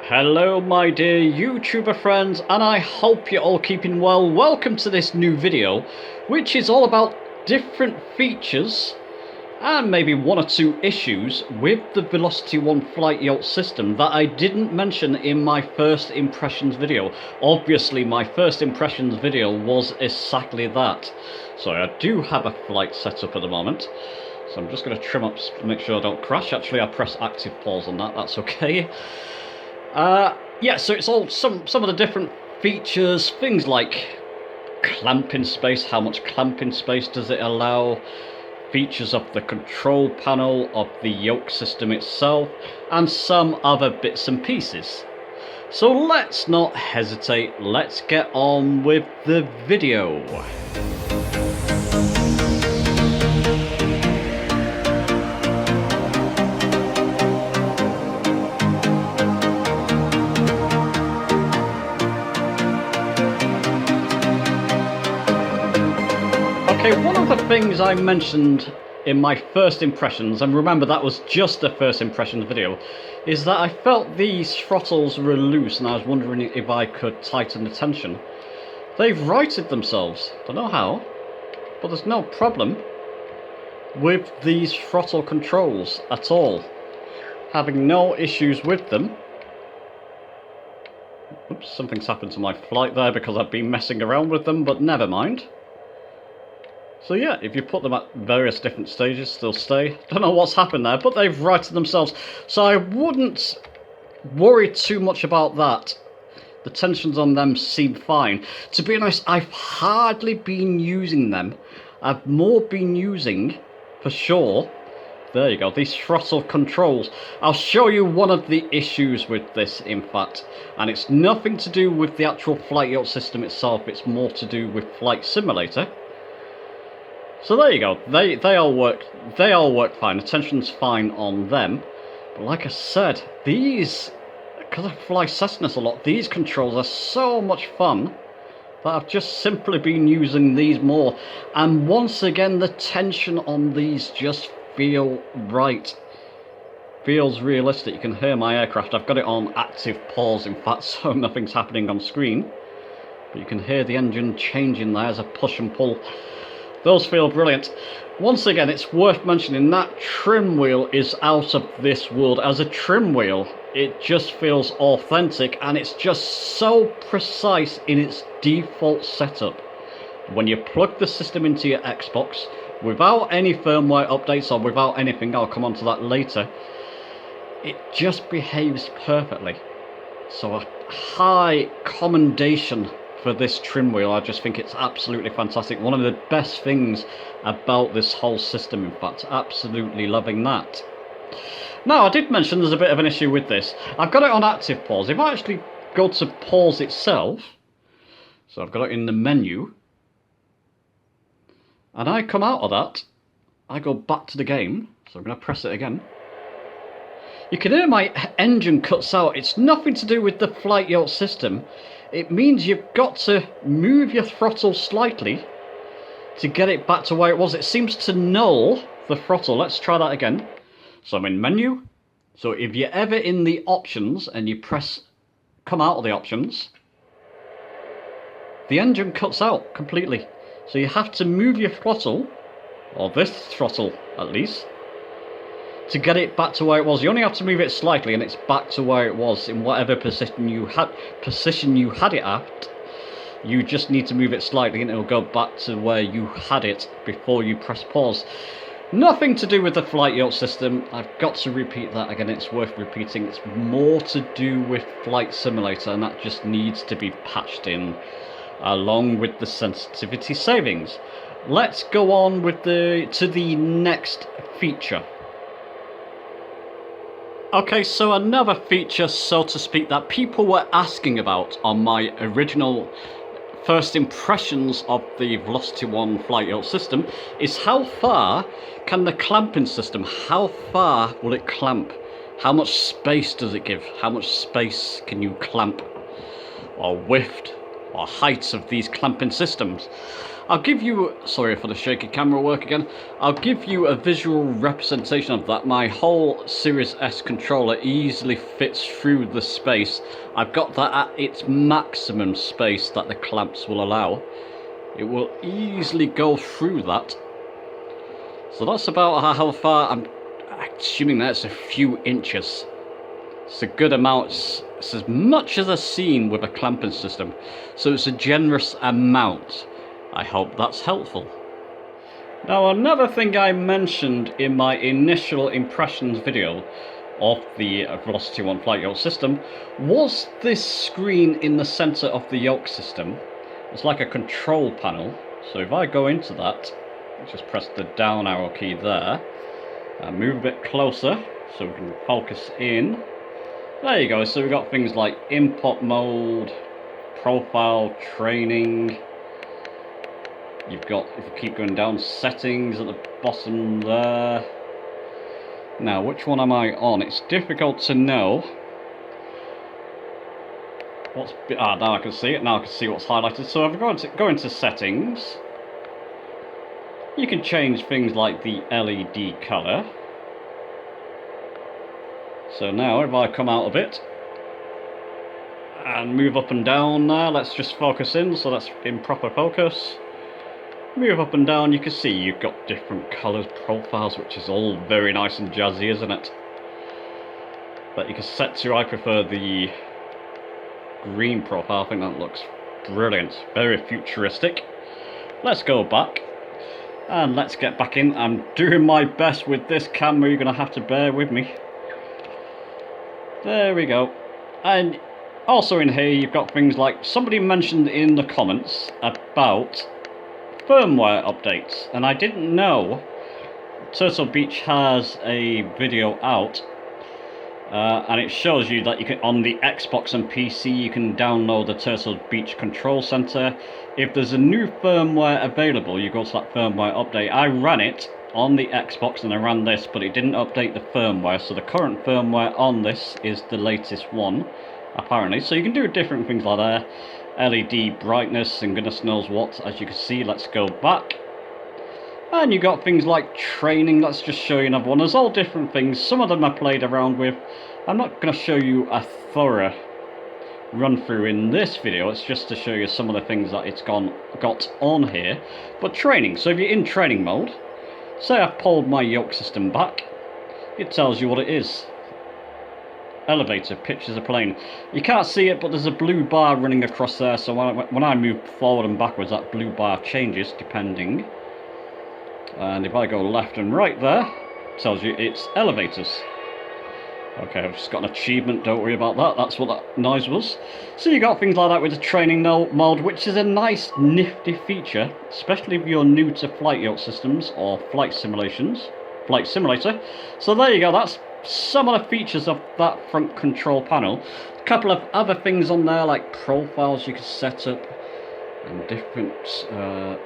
Hello my dear YouTuber friends, and I hope you're all keeping well. Welcome to this new video, which is all about different features and maybe one or two issues with the Velocity 1 flight yacht system that I didn't mention in my first impressions video. Obviously my first impressions video was exactly that. So I do have a flight set up at the moment. So I'm just going to trim up to make sure I don't crash. Actually I press active pause on that, that's okay. Yeah, so it's all some of the different features, things like clamping space, how much clamping space does it allow, features of the control panel, of the yoke system itself, and some other bits and pieces. So let's not hesitate, let's get on with the video. Okay, one of the things I mentioned in my first impressions, and remember that was just the first impressions video, is that I felt these throttles were loose and I was wondering if I could tighten the tension. They've righted themselves, don't know how, but there's no problem with these throttle controls at all. Having no issues with them. Oops, something's happened to my flight there because I've been messing around with them, but never mind. So yeah, if you put them at various different stages, they'll stay. Don't know what's happened there, but they've righted themselves. So I wouldn't worry too much about that. The tensions on them seem fine. To be honest, I've hardly been using them. I've more been using, for sure, there you go, these throttle controls. I'll show you one of the issues with this, in fact. And it's nothing to do with the actual flight yacht system itself, it's more to do with Flight Simulator. So there you go, they all work fine, the tension's fine on them. But like I said, these, because I fly Cessnas a lot, these controls are so much fun that I've just simply been using these more. And once again, the tension on these just feel right. Feels realistic. You can hear my aircraft, I've got it on active pause in fact, so nothing's happening on screen. But you can hear the engine changing there as I push and pull. Those feel brilliant. Once again, it's worth mentioning that trim wheel is out of this world. As a trim wheel, it just feels authentic and it's just so precise in its default setup. When you plug the system into your Xbox, without any firmware updates or without anything, I'll come on to that later, it just behaves perfectly. So a high commendation for this trim wheel. I just think it's absolutely fantastic. One of the best things about this whole system, in fact. Absolutely loving that. Now, I did mention there's a bit of an issue with this. I've got it on active pause. If I actually go to pause itself, so I've got it in the menu, and I come out of that, I go back to the game, so I'm going to press it again. You can hear my engine cuts out. It's nothing to do with the flight yacht system. It means you've got to move your throttle slightly to get it back to where it was. It seems to null the throttle. Let's try that again. So I'm in menu. So if you're ever in the options and you press come out of the options, the engine cuts out completely. So you have to move your throttle, or this throttle at least, to get it back to where it was. You only have to move it slightly and it's back to where it was in whatever position you had it at. You just need to move it slightly and it'll go back to where you had it before you press pause. Nothing to do with the flight yacht system. I've got to repeat that again, it's worth repeating. It's more to do with Flight Simulator, and that just needs to be patched in along with the sensitivity savings. Let's go on with to the next feature. Okay, so another feature, so to speak, that people were asking about on my original first impressions of the Velocity 1 flight yacht system is how far can the clamping system, how far will it clamp? How much space does it give? How much space can you clamp? Or width or height of these clamping systems? I'll give you, sorry for the shaky camera work again, I'll give you a visual representation of that. My whole Series S controller easily fits through the space. I've got that at its maximum space that the clamps will allow. It will easily go through that. So that's about how far, I'm assuming that's a few inches. It's a good amount, it's as much as I've seen with a clamping system. So it's a generous amount. I hope that's helpful. Now, another thing I mentioned in my initial impressions video of the Velocity 1 flight yoke system was this screen in the center of the yoke system. It's like a control panel. So if I go into that, just press the down arrow key there and move a bit closer so we can focus in. There you go. So we've got things like input mode, profile, training. You've got, if you keep going down, settings at the bottom there. Now, which one am I on? It's difficult to know. Now I can see it. Now I can see what's highlighted. So if I go into settings, you can change things like the LED colour. So now if I come out of it and move up and down there, let's just focus in, so that's in proper focus. Move up and down, you can see you've got different colours, profiles, which is all very nice and jazzy, isn't it? But you can set to, I prefer the green profile. I think that looks brilliant, very futuristic. Let's go back and let's get back in. I'm doing my best with this camera, you're going to have to bear with me. There we go. And also in here you've got things like, somebody mentioned in the comments about firmware updates, and I didn't know Turtle Beach has a video out, and it shows you that you can, on the Xbox and PC, you can download the Turtle Beach Control Center. If there's a new firmware available, you go to that firmware update. I ran it on the Xbox and I ran this, but it didn't update the firmware, so the current firmware on this is the latest one, apparently. So you can do different things like that. LED brightness and goodness knows what, as you can see. Let's go back. And you got things like training. Let's just show you another one. There's all different things. Some of them I played around with. I'm not going to show you a thorough run through in this video. It's just to show you some of the things that it's got on here. But training. So if you're in training mode, say I pulled my yoke system back, it tells you what it is. Elevator, pictures a plane. You can't see it, but there's a blue bar running across there, so when I move forward and backwards, that blue bar changes depending. And if I go left and right there, it tells you it's elevators. Okay, I've just got an achievement, don't worry about that, that's what that noise was. So you got things like that with the training mode, which is a nice nifty feature, especially if you're new to flight yoke systems or flight simulator. So there you go, that's some of the features of that front control panel. A couple of other things on there, like profiles you can set up, and different, I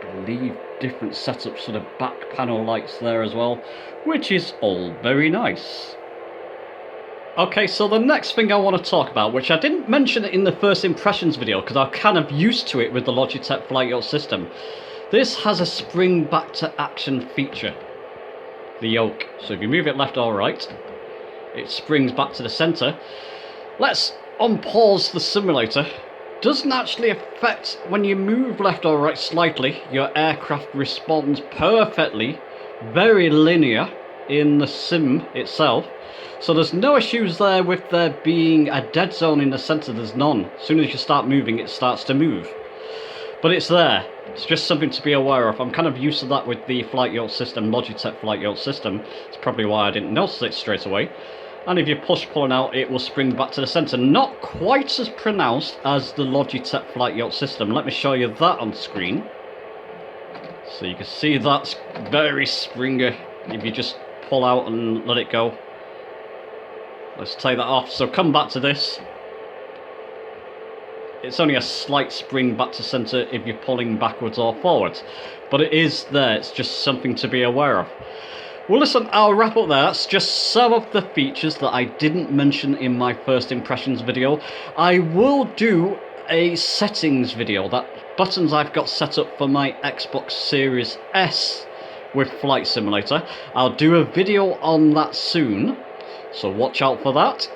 believe, different setups for the back panel lights there as well, which is all very nice. Okay, so the next thing I want to talk about, which I didn't mention in the first impressions video because I'm kind of used to it with the Logitech flight yoke system. This has a spring back to action feature, the yoke. So if you move it left or right, it springs back to the center. Let's unpause the simulator. Doesn't actually affect when you move left or right slightly. Your aircraft responds perfectly, very linear in the sim itself. So there's no issues there with there being a dead zone in the center. There's none. As soon as you start moving, it starts to move. But it's there. It's just something to be aware of. I'm kind of used to that with the flight yoke system, Logitech flight yoke system. It's probably why I didn't notice it straight away. And if you push pulling out, it will spring back to the center. Not quite as pronounced as the Logitech flight yoke system. Let me show you that on screen. So you can see that's very springer if you just pull out and let it go. Let's take that off. So come back to this. It's only a slight spring back to center if you're pulling backwards or forwards. But it is there. It's just something to be aware of. Well, listen, I'll wrap up there. That's just some of the features that I didn't mention in my first impressions video. I will do a settings video that buttons I've got set up for my Xbox Series S with Flight Simulator. I'll do a video on that soon, so watch out for that.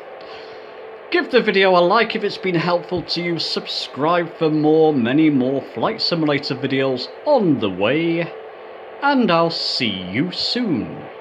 Give the video a like if it's been helpful to you, subscribe for many more Flight Simulator videos on the way, and I'll see you soon.